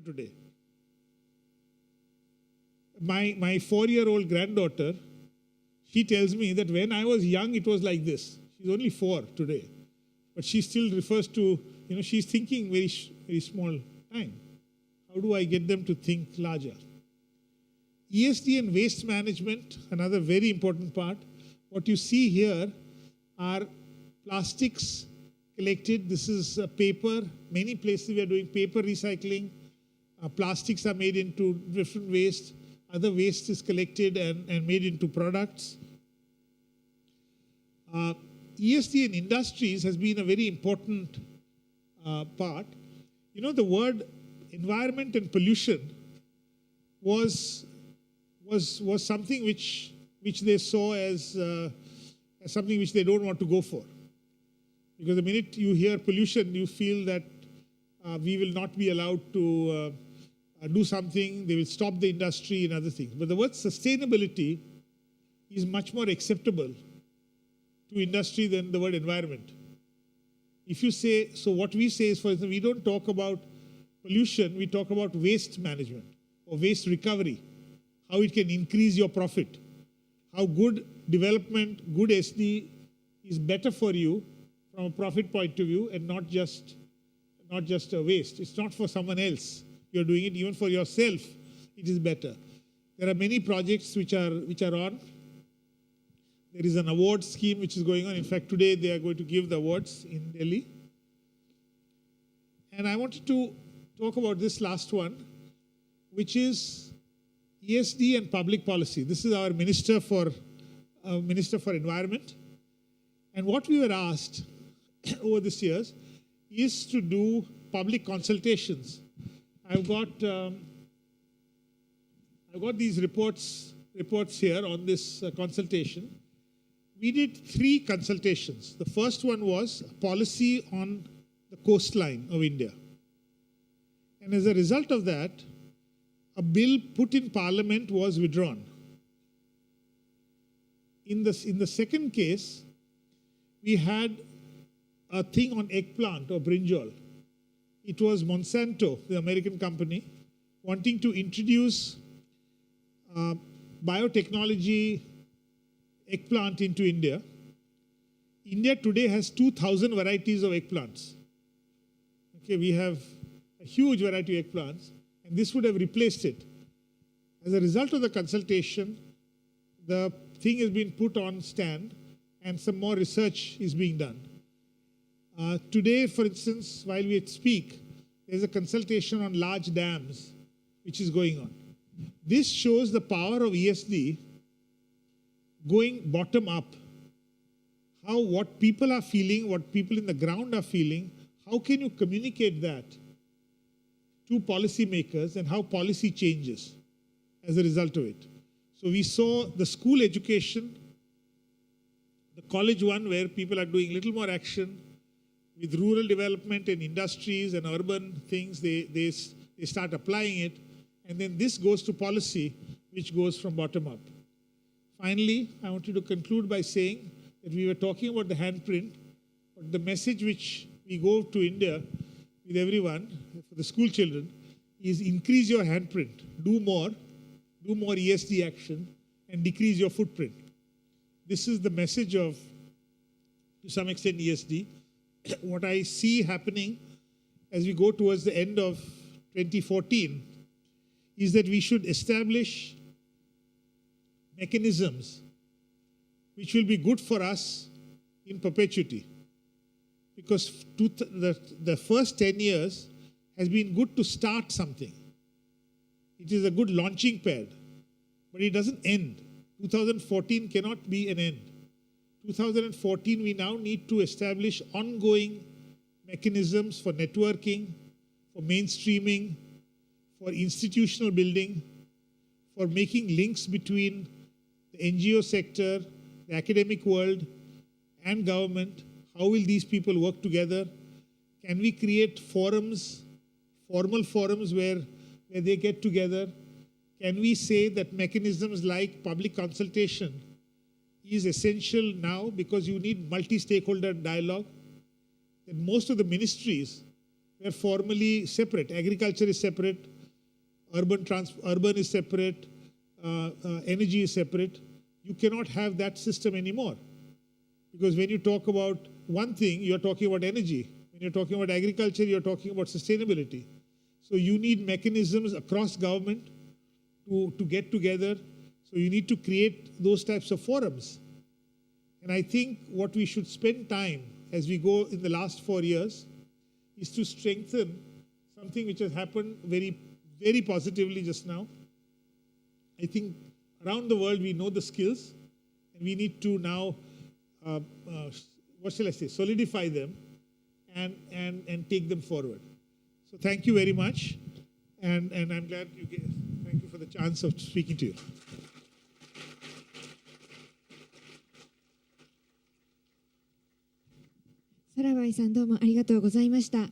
today. My 4-year-old granddaughter, she tells me that when I was young, it was like this. She's only 4 today, but she still refers to, she's thinking very small time. How do I get them to think larger? ESD and waste management, another very important part. What you see here are plastics collected. This is paper. Many places we are doing paper recycling. Plastics are made into different waste. Other waste is collected and made into products. ESD in industries has been a very important part. The word environment and pollution was something which they saw as something which they don't want to go for. Because the minute you hear pollution, you feel that we will not be allowed to do something, they will stop the industry and other things. But the word sustainability is much more acceptable to industry than the word environment. If you say, so what we say is, for example, we don't talk about pollution, we talk about waste management or waste recovery, how it can increase your profit, how good development, good SD is better for you from a profit point of view and not just a waste. It's not for someone else. You're doing it even for yourself. It is better. There are many projects which are on. There is an award scheme which is going on. In fact, today they are going to give the awards in Delhi. And I wanted to talk about this last one, which is ESD and public policy. This is our Minister for Environment. And what we were asked over these years is to do public consultations. I've got these reports here on this consultation. We did 3 consultations. The first one was a policy on the coastline of India. And as a result of that, a bill put in Parliament was withdrawn. In the second case, we had a thing on eggplant or brinjal. It was Monsanto, the American company, wanting to introduce biotechnology eggplant into India. India today has 2,000 varieties of eggplants. Okay, we have a huge variety of eggplants, and this would have replaced it. As a result of the consultation, the thing has been put on stand, and some more research is being done. Today, for instance, while we speak, there's a consultation on large dams which is going on. This shows the power of ESD going bottom up. How what people are feeling, what people in the ground are feeling, how can you communicate that to policymakers and how policy changes as a result of it. So we saw the school education, the college one where people are doing little more action, with rural development and industries and urban things, they start applying it. And then this goes to policy, which goes from bottom up. Finally, I wanted to conclude by saying that we were talking about the handprint, but the message which we go to India with everyone, for the school children, is increase your handprint, do more ESD action, and decrease your footprint. This is the message of, to some extent, ESD. What I see happening as we go towards the end of 2014 is that we should establish mechanisms which will be good for us in perpetuity. Because the first 10 years has been good to start something. It is a good launching pad, but it doesn't end. 2014 cannot be an end. 2014, we now need to establish ongoing mechanisms for networking, for mainstreaming, for institutional building, for making links between the NGO sector, the academic world, and government. How will these people work together? Can we create forums, formal forums where they get together? Can we say that mechanisms like public consultation is essential now because you need multi-stakeholder dialogue? That most of the ministries were formerly separate. Agriculture is separate, urban is separate, energy is separate. You cannot have that system anymore. Because when you talk about one thing, you're talking about energy. When you're talking about agriculture, you're talking about sustainability. So you need mechanisms across government to get together. So you need to create those types of forums. And I think what we should spend time as we go in the last 4 years is to strengthen something which has happened very, very positively just now. I think around the world we know the skills, and we need to now, what shall I say, solidify them and take them forward. So thank you very much, and I'm glad thank you for the chance of speaking to you. サラバイさんどうもありがとうございました。